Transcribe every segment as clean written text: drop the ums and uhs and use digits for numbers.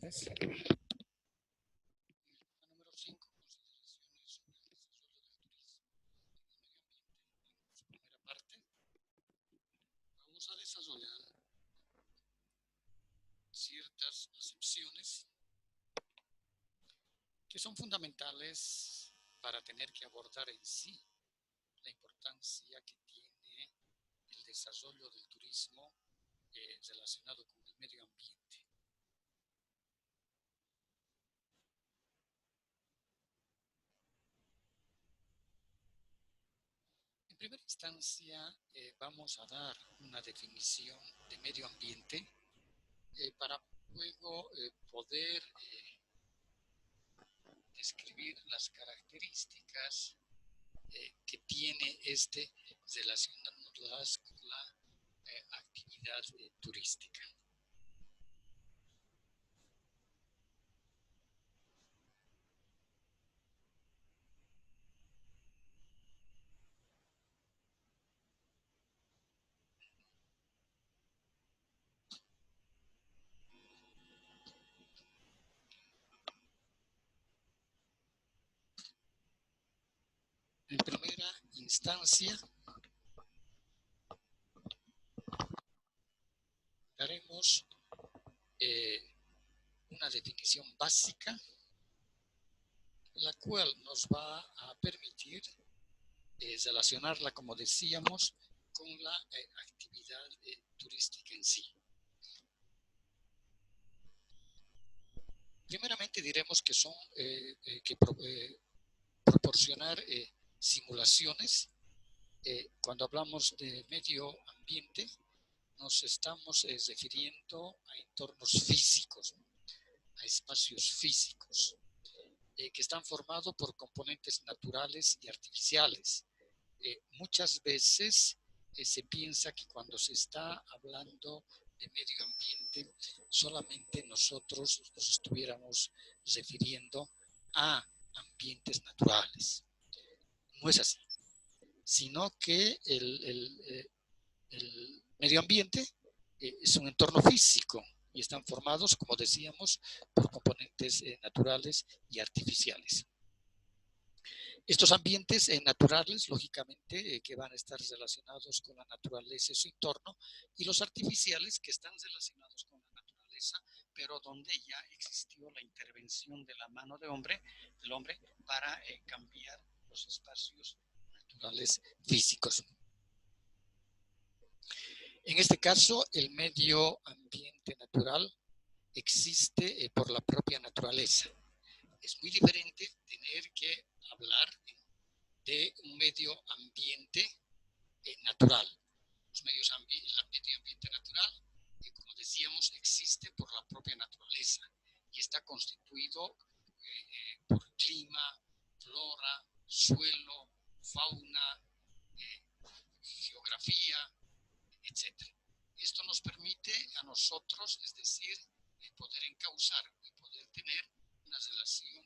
tardes. Número 5, consideraciones sobre el desarrollo del turismo en su primera parte. Vamos a desarrollar ciertas acepciones que son fundamentales para tener que abordar en sí la importancia que tiene el desarrollo del turismo relacionado con el medio ambiente. En primera instancia, vamos a dar una definición de medio ambiente para luego poder describir las características que tiene este relacionándolas con la actividad turística. En primera instancia, daremos una definición básica, la cual nos va a permitir relacionarla, como decíamos, con la actividad turística en sí. Primeramente diremos que son proporcionar simulaciones. Cuando hablamos de medio ambiente, nos estamos refiriendo a entornos físicos, a espacios físicos, que están formados por componentes naturales y artificiales. Muchas veces se piensa que cuando se está hablando de medio ambiente, solamente nosotros nos estuviéramos refiriendo a ambientes naturales. No es así, sino que el medio ambiente es un entorno físico y están formados, como decíamos, por componentes naturales y artificiales. Estos ambientes naturales, lógicamente, que van a estar relacionados con la naturaleza y su entorno, y los artificiales que están relacionados con la naturaleza, pero donde ya existió la intervención de la mano del hombre para cambiar los espacios naturales físicos. En este caso, el medio ambiente natural existe por la propia naturaleza. Es muy diferente tener que hablar de un medio ambiente natural. El medio ambiente natural, como decíamos, existe por la propia naturaleza y está constituido por clima, flora, suelo, fauna, geografía, etc. Esto nos permite a nosotros, es decir, poder encauzar y poder tener una relación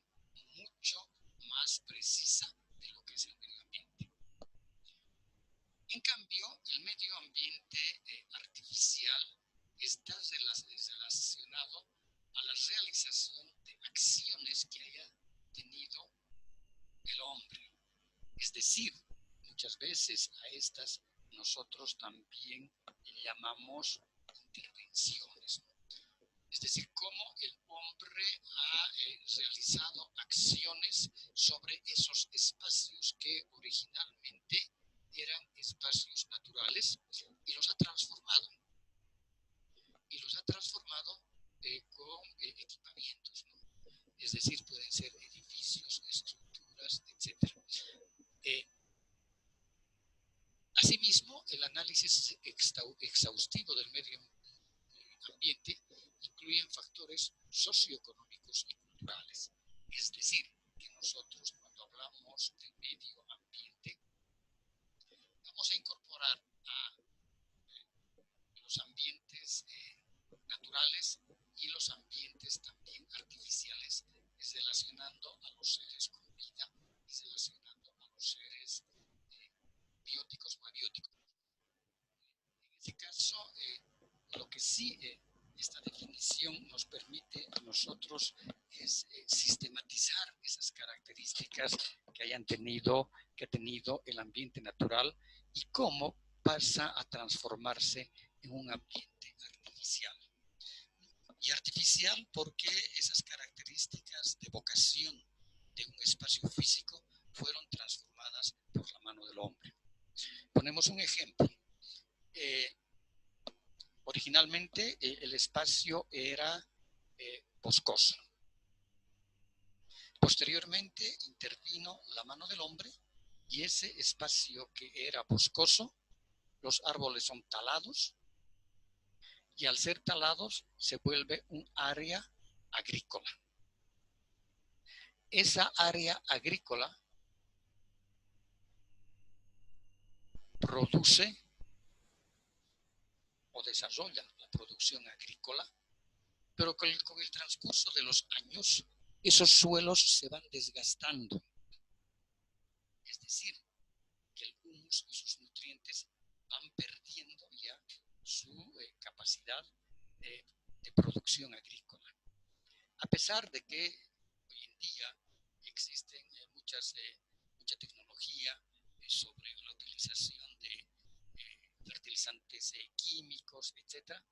mucho más precisa de lo que es el medio ambiente. En cambio, el medio ambiente artificial está relacionado a la realización de acciones que haya tenido el hombre. Es decir, muchas veces a estas nosotros también llamamos intervenciones. Es decir, cómo el hombre ha realizado acciones sobre esos espacios que originalmente eran espacios naturales y los ha transformado. Y los ha transformado con equipamientos, ¿no? Es decir, pueden ser edificios, estructuras, etc. Asimismo, el análisis exhaustivo del medio ambiente incluyen factores socioeconómicos y culturales. Es decir, que nosotros cuando hablamos del medio ambiente vamos a incorporar a los ambientes naturales y los ambientes también artificiales, relacionando a los seres con vida y relacionando a los seres bióticos o abióticos. En este caso, lo que sí esta definición nos permite a nosotros sistematizar esas características que ha tenido el ambiente natural y cómo pasa a transformarse en un ambiente artificial. Y artificial porque esas características de vocación de un espacio físico fueron transformadas por la mano del hombre. Ponemos un ejemplo. Originalmente el espacio era boscoso. Posteriormente intervino la mano del hombre y ese espacio que era boscoso, los árboles son talados y al ser talados se vuelve un área agrícola. Esa área agrícola produce o desarrolla la producción agrícola, pero con el transcurso de los años, esos suelos se van desgastando. Es decir, que el humus y sus nutrientes van perdiendo ya su capacidad de producción agrícola. A pesar de que hoy en día existen mucha tecnología sobre la utilización de fertilizantes químicos, etcétera,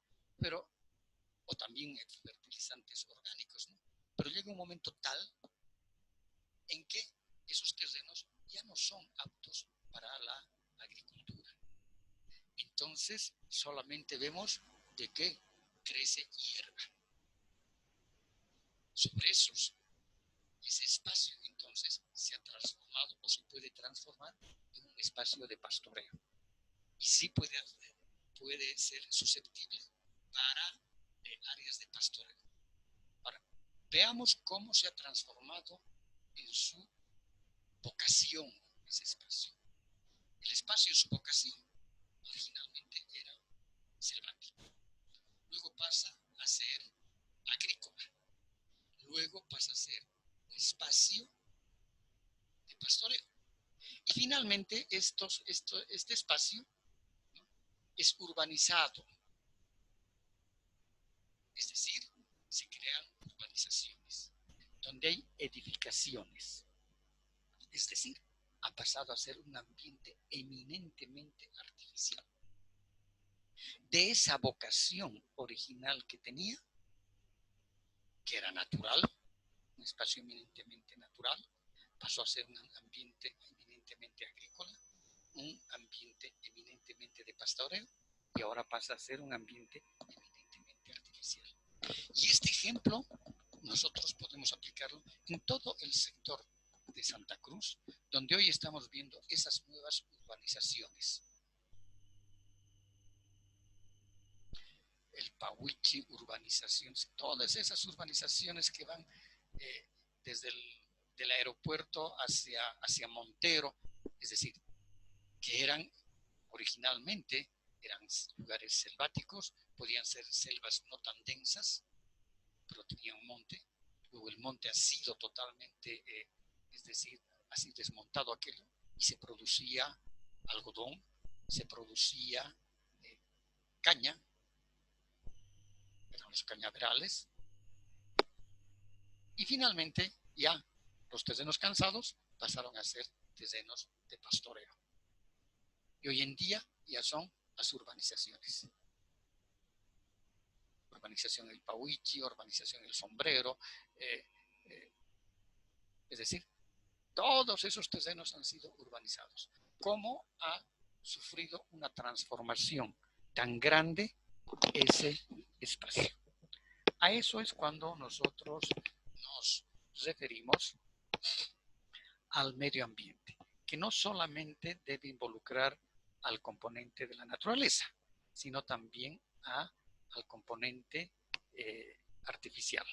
o también fertilizantes orgánicos, ¿no? Pero llega un momento tal en que esos terrenos ya no son aptos para la agricultura. Entonces, solamente vemos de que crece hierba. Sobre ese espacio, entonces, se ha transformado o se puede transformar en un espacio de pastoreo. Y sí puede ser susceptible para áreas de pastoreo. Ahora, veamos cómo se ha transformado en su vocación ese espacio. El espacio, su vocación, originalmente era selvático. Luego pasa a ser agrícola. Luego pasa a ser un espacio de pastoreo. Y finalmente este espacio, ¿no?, es urbanizado. Es decir, se crean urbanizaciones donde hay edificaciones. Es decir, ha pasado a ser un ambiente eminentemente artificial. De esa vocación original que tenía, que era natural, un espacio eminentemente natural, pasó a ser un ambiente eminentemente agrícola, un ambiente eminentemente de pastoreo, y ahora pasa a ser un ambiente eminentemente artificial. Y este ejemplo nosotros podemos aplicarlo en todo el sector de Santa Cruz, donde hoy estamos viendo esas nuevas urbanizaciones. El Pahuichi, urbanizaciones, todas esas urbanizaciones que van desde del aeropuerto hacia Montero, es decir, que originalmente eran lugares selváticos, podían ser selvas no tan densas, pero tenían un monte. Luego el monte ha sido totalmente, es decir, ha sido desmontado aquello y se producía algodón, se producía caña, eran los cañaverales, y finalmente ya los terrenos cansados pasaron a ser terrenos de pastoreo. Y hoy en día ya son las urbanizaciones. Urbanización El Pahuichi, urbanización El Sombrero, es decir, todos esos terrenos han sido urbanizados. ¿Cómo ha sufrido una transformación tan grande ese espacio? A eso es cuando nosotros nos referimos al medio ambiente, que no solamente debe involucrar al componente de la naturaleza, sino también al componente artificial.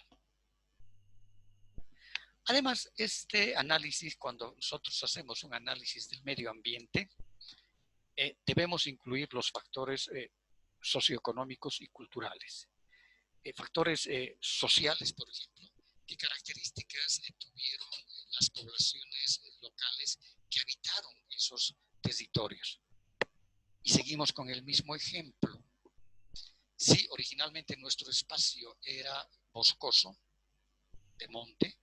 Además, este análisis, cuando nosotros hacemos un análisis del medio ambiente, debemos incluir los factores socioeconómicos y culturales. Factores sociales, por ejemplo, qué características tuvieron las poblaciones locales que habitaron esos territorios. Y seguimos con el mismo ejemplo. Si originalmente nuestro espacio era boscoso, de monte,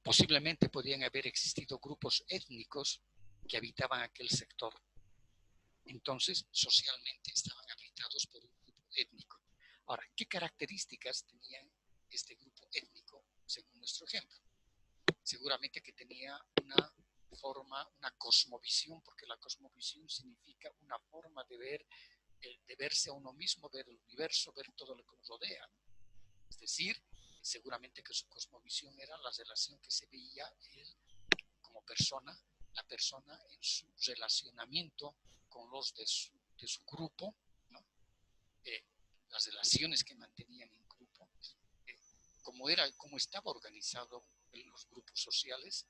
posiblemente podían haber existido grupos étnicos que habitaban aquel sector. Entonces, socialmente estaban habitados por un grupo étnico. Ahora, ¿qué características tenían este grupo étnico, según nuestro ejemplo? Seguramente que tenía una forma, una cosmovisión, porque la cosmovisión significa una forma de ver, de verse a uno mismo, ver el universo, ver todo lo que nos rodea, ¿no? Es decir, seguramente que su cosmovisión era la relación que se veía él como persona, la persona en su relacionamiento con los de su grupo, ¿no? Las relaciones que mantenían en grupo, cómo estaba organizado en los grupos sociales,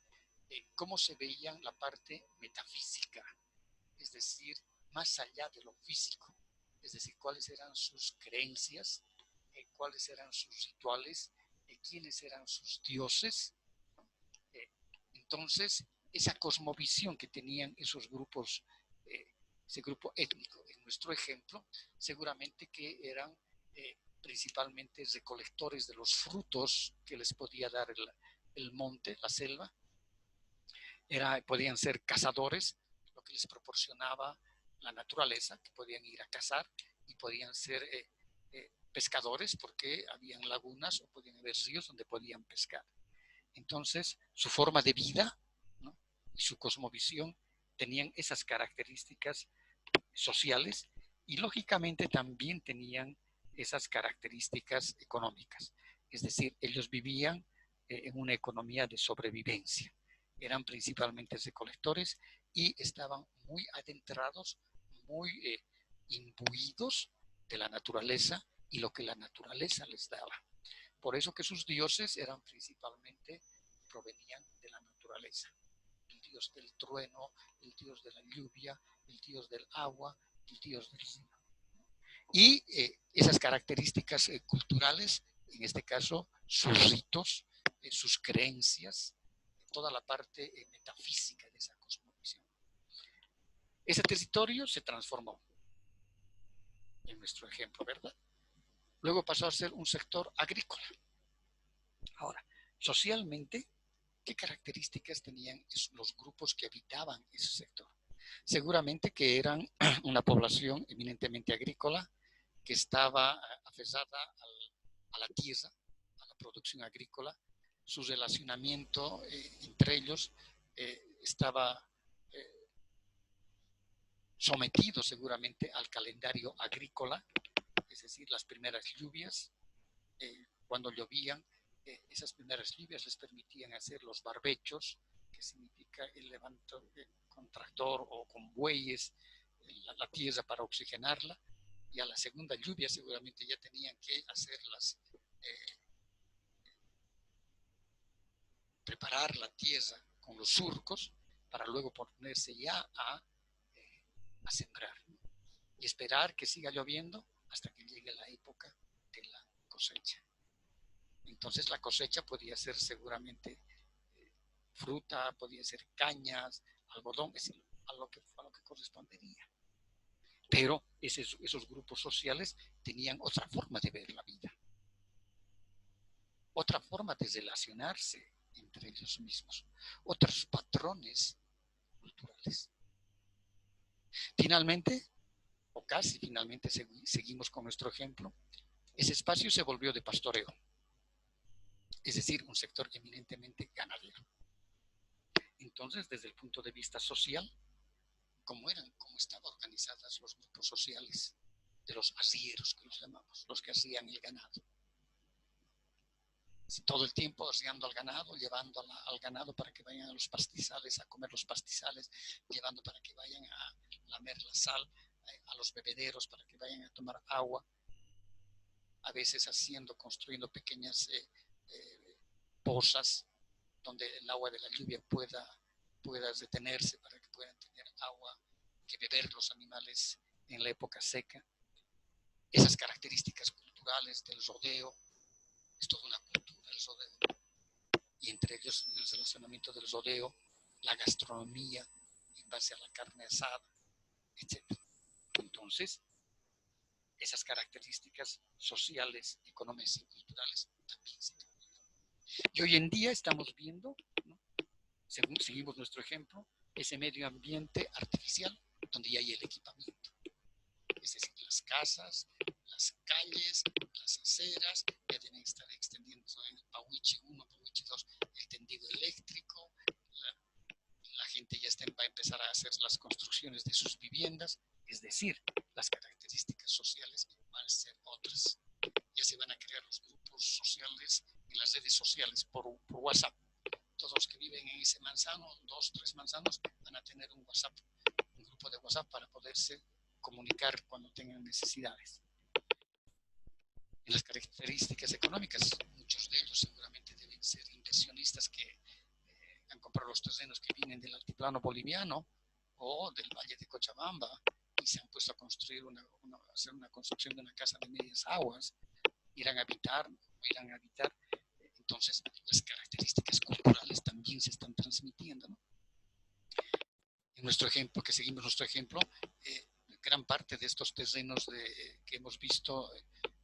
cómo se veían la parte metafísica, es decir, más allá de lo físico, es decir, cuáles eran sus creencias, cuáles eran sus rituales, quiénes eran sus dioses. Entonces, esa cosmovisión que tenían esos grupos, ese grupo étnico, en nuestro ejemplo, seguramente que eran principalmente recolectores de los frutos que les podía dar el monte, la selva. Podían ser cazadores, lo que les proporcionaba la naturaleza, que podían ir a cazar, y podían ser pescadores, porque habían lagunas o podían haber ríos donde podían pescar. Entonces, su forma de vida, ¿no?, y su cosmovisión tenían esas características sociales, y lógicamente también tenían esas características económicas. Es decir, ellos vivían en una economía de sobrevivencia. Eran principalmente recolectores y estaban muy adentrados, muy imbuidos de la naturaleza y lo que la naturaleza les daba. Por eso que sus dioses eran principalmente, provenían de la naturaleza. El dios del trueno, el dios de la lluvia, el dios del agua, el dios del río. Y esas características culturales, en este caso, sus ritos, sus creencias, toda la parte metafísica de esa cosmovisión. Ese territorio se transformó, en nuestro ejemplo, ¿verdad? Luego pasó a ser un sector agrícola. Ahora, socialmente, ¿qué características tenían los grupos que habitaban ese sector? Seguramente que eran una población eminentemente agrícola, que estaba aferrada a la tierra, a la producción agrícola. Su relacionamiento entre ellos estaba sometido seguramente al calendario agrícola, es decir, las primeras lluvias, cuando llovían, esas primeras lluvias les permitían hacer los barbechos, que significa el levanto con tractor o con bueyes, la tierra para oxigenarla, y a la segunda lluvia seguramente ya tenían que hacerlas, preparar la tierra con los surcos para luego ponerse ya a sembrar, ¿no?, y esperar que siga lloviendo hasta que llegue la época de la cosecha. Entonces la cosecha podía ser seguramente fruta, podía ser cañas, algodón, es decir, a lo que correspondería. Pero esos grupos sociales tenían otra forma de ver la vida, otra forma de relacionarse entre ellos mismos, otros patrones culturales. Finalmente, o casi finalmente, seguimos con nuestro ejemplo, ese espacio se volvió de pastoreo, es decir, un sector eminentemente ganadero. Entonces, desde el punto de vista social, ¿cómo estaban organizadas los grupos sociales de los arrieros, que los llamamos, los que hacían el ganado? Todo el tiempo arriando al ganado, llevando al ganado para que vayan a los pastizales, a comer los pastizales, llevando para que vayan a lamer la sal, a los bebederos para que vayan a tomar agua, a veces construyendo pequeñas pozas donde el agua de la lluvia pueda detenerse para que puedan tener agua que beber los animales en la época seca. Esas características culturales del rodeo, es toda una cultura el rodeo, y entre ellos el relacionamiento del rodeo, la gastronomía en base a la carne asada, etc. Entonces, esas características sociales, económicas y culturales también se cambian. Y hoy en día estamos viendo, ¿no?, según seguimos nuestro ejemplo, ese medio ambiente artificial donde ya hay el equipamiento. Es decir, las casas, las calles, las aceras, ya deben estar extendiendo en el Pawichi 1, Pawichi 2, el tendido eléctrico, la gente ya va a empezar a hacer las construcciones de sus viviendas, es decir, las características sociales van a ser otras. Ya se van a crear los grupos sociales en las redes sociales por WhatsApp. Todos los que viven en ese manzano, 2, 3 manzanos, van a tener un WhatsApp, un grupo de WhatsApp para poderse comunicar cuando tengan necesidades. En las características económicas, muchos de ellos seguramente deben ser inversionistas que han comprado los terrenos que vienen del altiplano boliviano o del Valle de Cochabamba y se han puesto a construir hacer una construcción de una casa de medias aguas, irán a habitar. Entonces, las características culturales también se están transmitiendo, ¿no? En nuestro ejemplo, que seguimos nuestro ejemplo, gran parte de estos terrenos que hemos visto,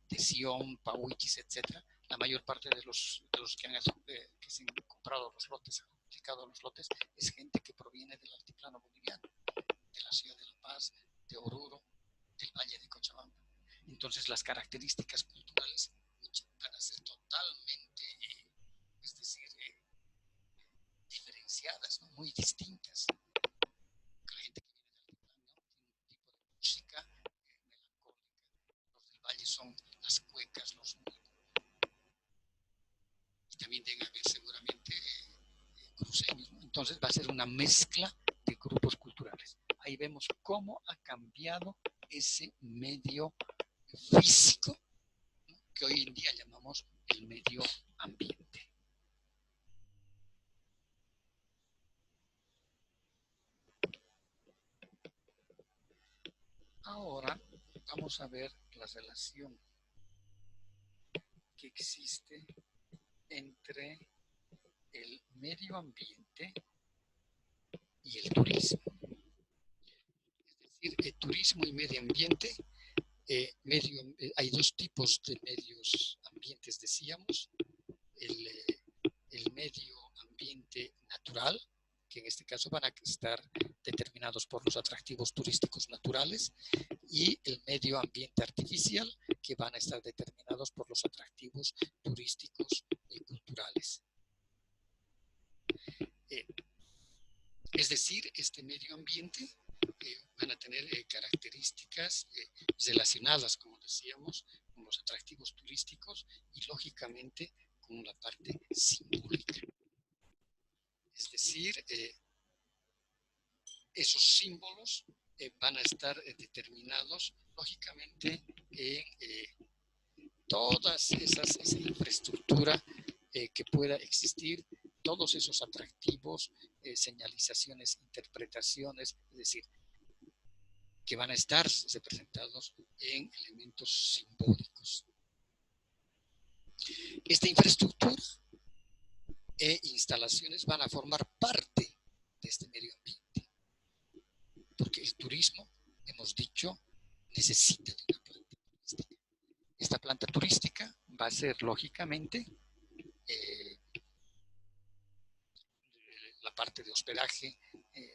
de Sion, Pawichis, etc., la mayor parte de los que se han comprado los lotes, han aplicado los lotes, es gente que proviene del altiplano boliviano, de la ciudad de La Paz, de Oruro, del Valle de Cochabamba. Entonces, las características culturales van a ser totalmente, es decir, diferenciadas, ¿no?, muy distintas. La gente que viene del altiplano tiene un tipo de música melancólica. Los del valle son las cuecas, los y también deben haber seguramente cruceños, ¿no? Entonces va a ser una mezcla de grupos culturales. Ahí vemos cómo ha cambiado ese medio físico, ¿no?, que hoy en día llamamos el medio ambiente. Ahora vamos a ver la relación que existe entre el medio ambiente y el turismo. Es decir, el turismo y medio ambiente, hay dos tipos de medios ambientes, decíamos. El medio ambiente natural, que en este caso van a estar determinados por los atractivos turísticos naturales, y el medio ambiente artificial, que van a estar determinados por los atractivos turísticos y culturales. Es decir, este medio ambiente van a tener características relacionadas, como decíamos, con los atractivos turísticos y, lógicamente, con la parte simbólica. Es decir, esos símbolos van a estar determinados, lógicamente, en toda esa infraestructura que pueda existir, todos esos atractivos, señalizaciones, interpretaciones, es decir, que van a estar representados en elementos simbólicos. Esta infraestructura e instalaciones van a formar parte de este medio ambiente, porque el turismo, hemos dicho, necesita de una planta turística. Esta planta turística va a ser, lógicamente, la parte de hospedaje,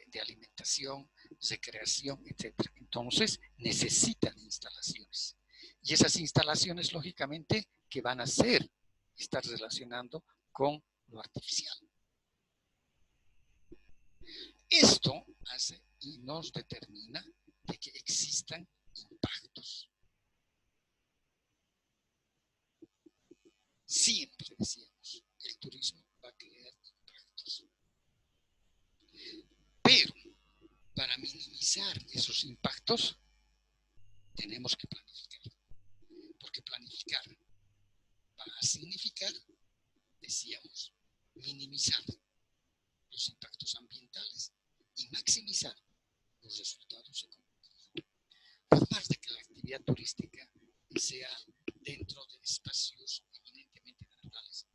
de alimentación, recreación, etc. Entonces, necesitan instalaciones. Y esas instalaciones, lógicamente, que van a estar relacionando con lo artificial. Esto hace y nos determina de que existan impactos. Siempre decíamos, el turismo va a crear impactos. Pero para minimizar esos impactos tenemos que planificar. Porque planificar va a significar, decíamos, minimizar los impactos ambientales y maximizar los resultados económicos. Por más de que la actividad turística sea dentro de espacios eminentemente naturales,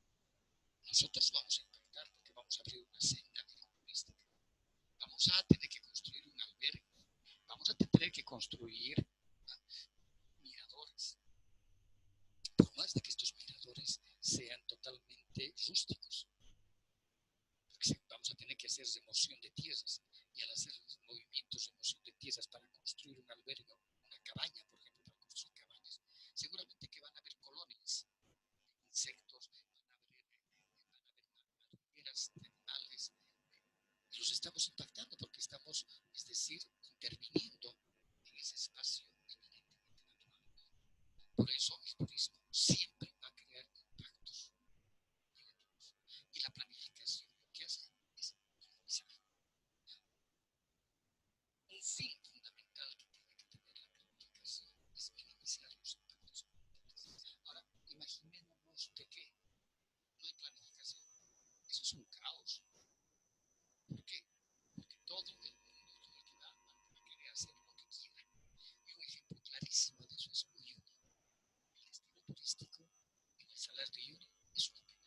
nosotros vamos a impactar porque vamos a abrir una senda turística. Vamos a tener que construir un albergue, vamos a tener que construir miradores Por eso el turismo siempre va a crear impactos negativos. Y la planificación lo que hace es minimizar. Un fin fundamental que tiene que tener la planificación es minimizar los impactos ambientales. Ahora, imaginémonos de que no hay planificación. Eso es un caos. ¿Por qué? Porque todo el mundo va a querer hacer lo que quiera. Y un ejemplo clarísimo de eso es Uyuni. El destino turístico en el Salar de Uyuni es una pena,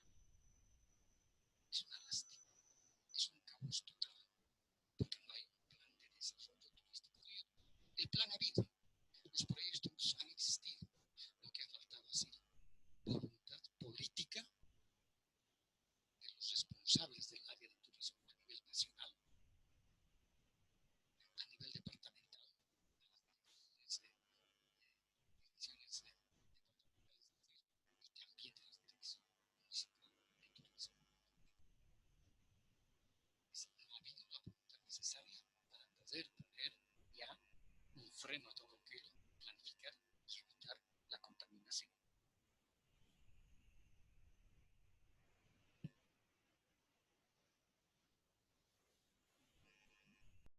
es una lástima, es un caos total, porque no hay un plan de desarrollo turístico de Uyuni. El plan ha habido, los proyectos han existido, lo que ha faltado ha sido voluntad política de los responsables del área de turismo a nivel nacional, a nivel departamental, de las divisiones departamentales de turismo y también de la dirección municipal de turismo. No ha habido la voluntad necesaria para poder poner ya un freno